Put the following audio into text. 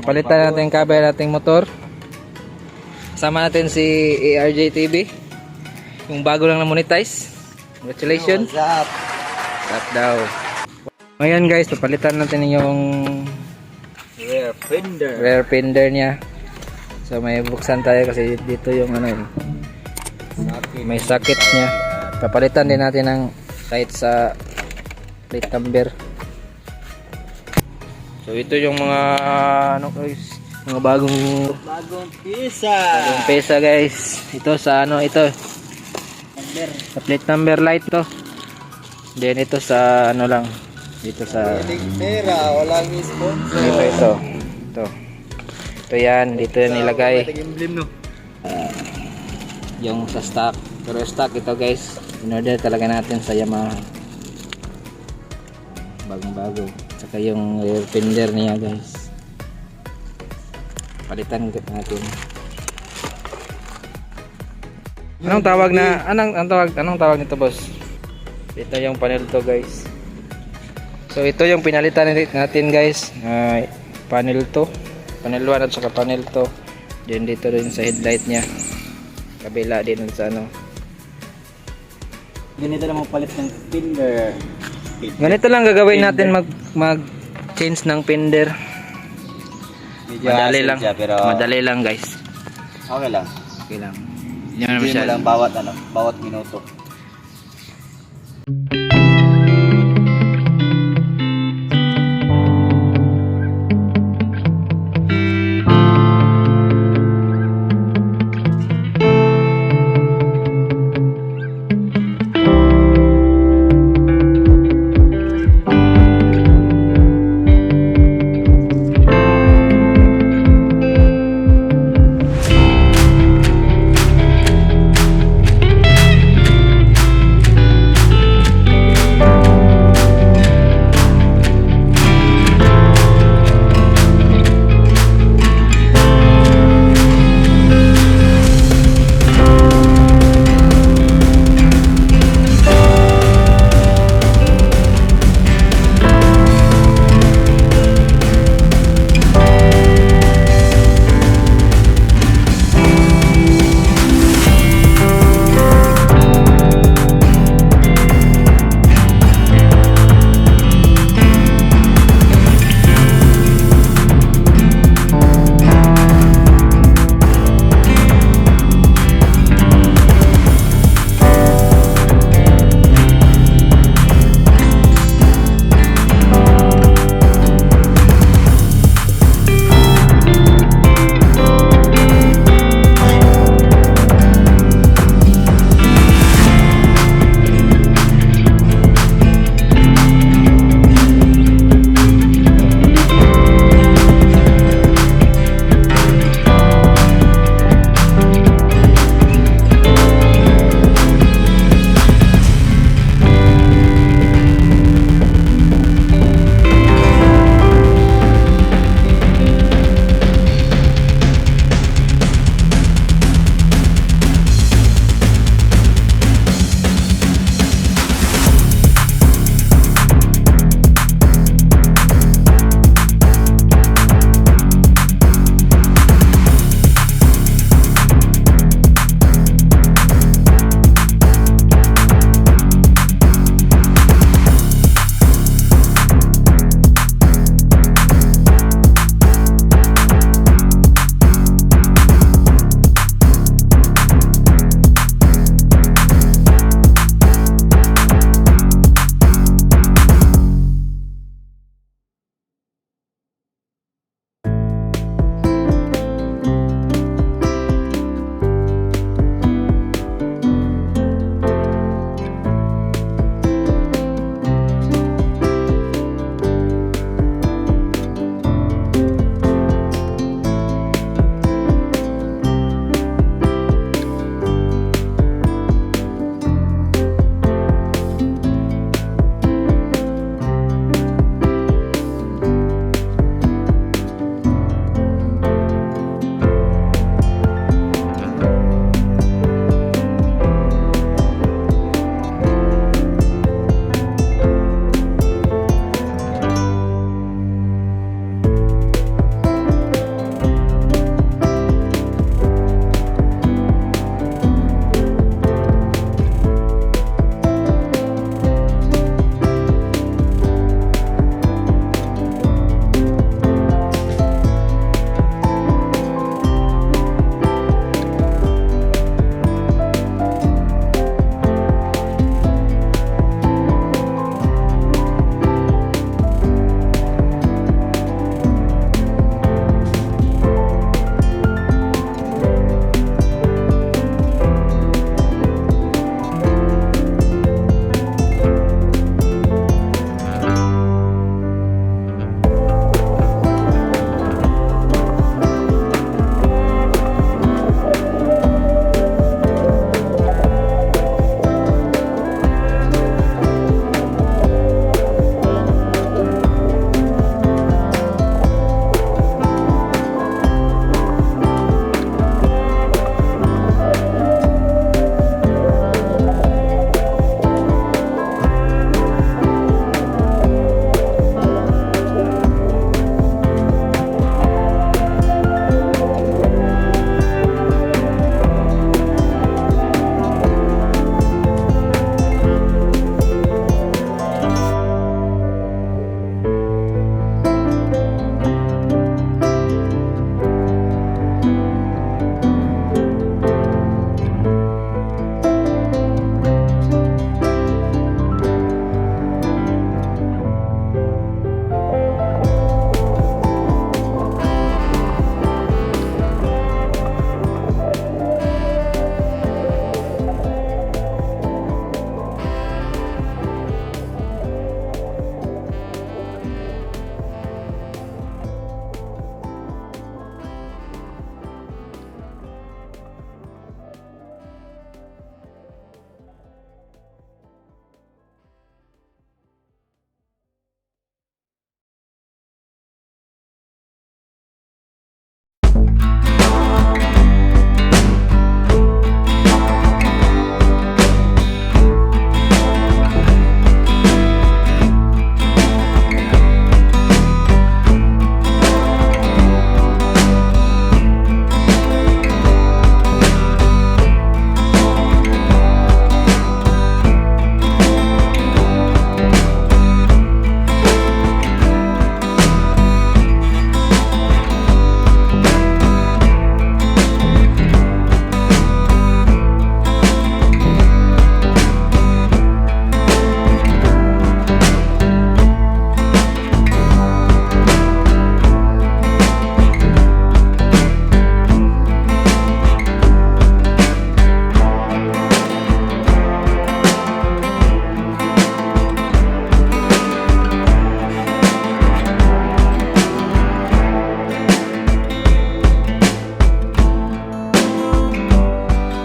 Napalitan natin yung cover nating motor. Kasama natin si ARJ TV. Yung bago lang na monetize. Congratulations. What's up? What's up daw. Ngayon guys, papalitan natin yung rear fender niya. So may buksan tayo kasi dito yung ano yun. May socket niya. Papalitan din natin ng kahit sa plate number. So ito yung mga ano guys, mga bagong pyesa guys. Ito sa ano ito. Sa plate number light to. Then ito sa ano lang. Dito sa walang sponsor. Ito. Ito yan, dito yan nilagay. Yung sa stock. Pero stock ito guys. In-order talaga natin sa YAMAHA. Bagong-bago. Saka yung rear fender niya guys. Palitan natin. Anong tawag nito boss? Ito yung panel to guys. So ito yung pinalitan natin guys. Panel to. Panel 1 at saka panel to. Then dito rin sa headlight niya. Kabila din sa ano. Ganito lang magpalit ng fender. Ganito lang gagawin natin mag change ng fender. Madali lang. Pero madali lang guys. okay lang. Okay lang. Hindi mo lang bawat minuto.